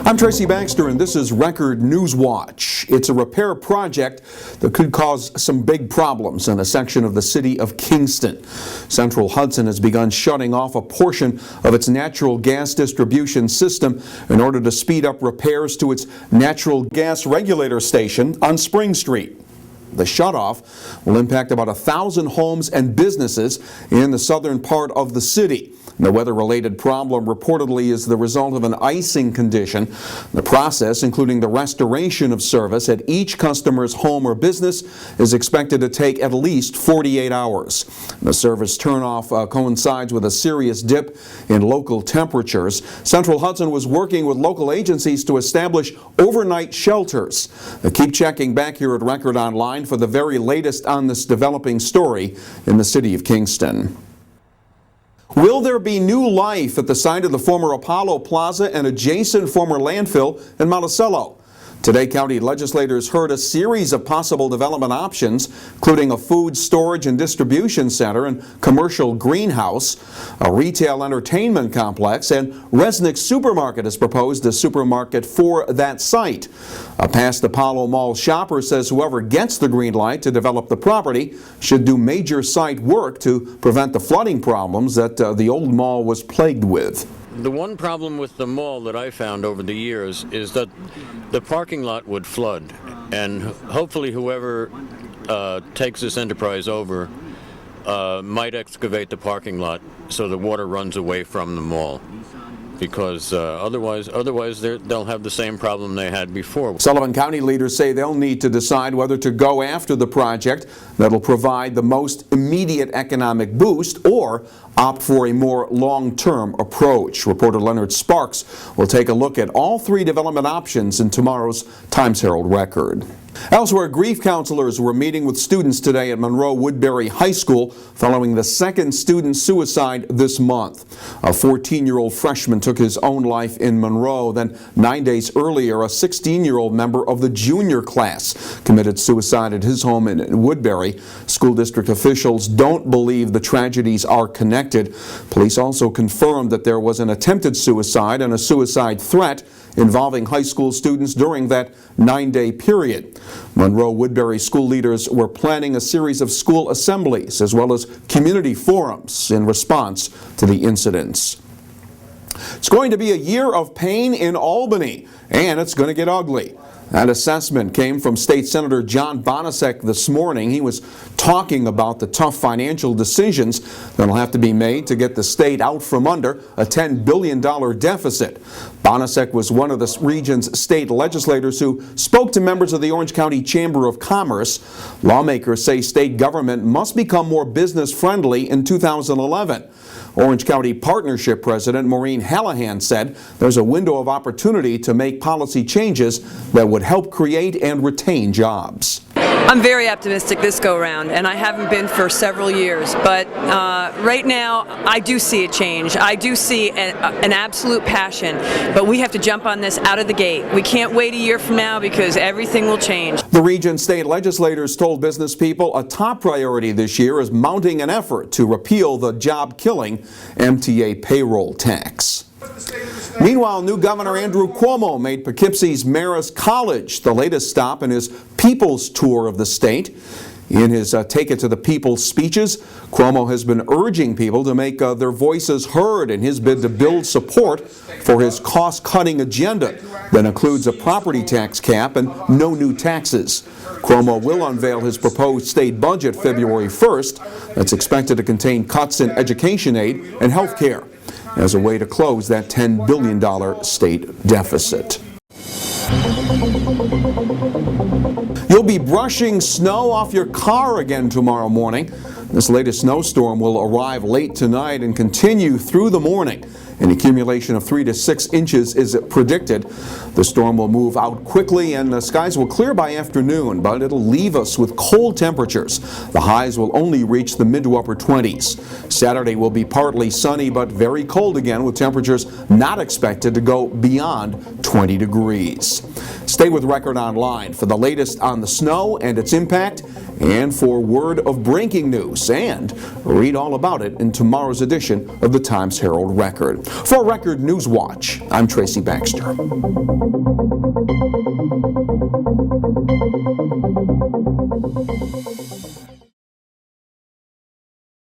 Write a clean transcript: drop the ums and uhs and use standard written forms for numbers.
I'm Tracy Baxter, and this is Record Newswatch. It's a repair project that could cause some big problems in a section of the city of Kingston. Central Hudson has begun shutting off a portion of its natural gas distribution system in order to speed up repairs to its natural gas regulator station on Spring Street. The shutoff will impact about 1,000 homes and businesses in the southern part of the city. The weather-related problem reportedly is the result of an icing condition. The process, including the restoration of service at each customer's home or business, is expected to take at least 48 hours. The service turnoff coincides with a serious dip in local temperatures. Central Hudson was working with local agencies to establish overnight shelters. Keep checking back here at Record Online for the very latest on this developing story in the city of Kingston. Will there be new life at the site of the former Apollo Plaza and adjacent former landfill in Monticello? Today, county legislators heard a series of possible development options, including a food storage and distribution center and commercial greenhouse, a retail entertainment complex, and Resnick Supermarket has proposed a supermarket for that site. A past Apollo Mall shopper says whoever gets the green light to develop the property should do major site work to prevent the flooding problems that the old mall was plagued with. The one problem with the mall that I found over the years is that the parking lot would flood, and hopefully whoever takes this enterprise over might excavate the parking lot so the water runs away from the mall, because otherwise they'll have the same problem they had before. Sullivan County leaders say they'll need to decide whether to go after the project that'll provide the most immediate economic boost or opt for a more long-term approach. Reporter Leonard Sparks will take a look at all three development options in tomorrow's Times-Herald Record. Elsewhere, grief counselors were meeting with students today at Monroe-Woodbury High School following the second student suicide this month. A 14-year-old freshman took his own life in Monroe. Then 9 days earlier, a 16-year-old member of the junior class committed suicide at his home in Woodbury. School district officials don't believe the tragedies are connected. Police also confirmed that there was an attempted suicide and a suicide threat involving high school students during that 9-day period. Monroe-Woodbury school leaders were planning a series of school assemblies as well as community forums in response to the incidents. It's going to be a year of pain in Albany, and it's going to get ugly. That assessment came from State Senator John Bonasek this morning. He was talking about the tough financial decisions that will have to be made to get the state out from under a $10 billion deficit. Bonasek was one of the region's state legislators who spoke to members of the Orange County Chamber of Commerce. Lawmakers say state government must become more business-friendly in 2011. Orange County Partnership President Maureen Hallahan said there's a window of opportunity to make policy changes that would help create and retain jobs. I'm very optimistic this go-round, and I haven't been for several years, but right now I do see a change. I do see an absolute passion, but we have to jump on this out of the gate. We can't wait a year from now because everything will change. The region's state legislators told business people a top priority this year is mounting an effort to repeal the job-killing MTA payroll tax. Meanwhile, new Governor Andrew Cuomo made Poughkeepsie's Marist College the latest stop in his People's Tour of the state. In his Take It to the People speeches, Cuomo has been urging people to make their voices heard in his bid to build support for his cost-cutting agenda that includes a property tax cap and no new taxes. Cuomo will unveil his proposed state budget February 1st that's expected to contain cuts in education aid and health care as a way to close that $10 billion state deficit. You'll be brushing snow off your car again tomorrow morning. This latest snowstorm will arrive late tonight and continue through the morning. An accumulation of 3 to 6 inches is predicted. The storm will move out quickly and the skies will clear by afternoon, but it'll leave us with cold temperatures. The highs will only reach the mid to upper 20s. Saturday will be partly sunny but very cold again, with temperatures not expected to go beyond 20 degrees. Stay with Record Online for the latest on the snow and its impact, and for word of breaking news, and read all about it in tomorrow's edition of the Times-Herald Record. For Record Newswatch, I'm Tracy Baxter.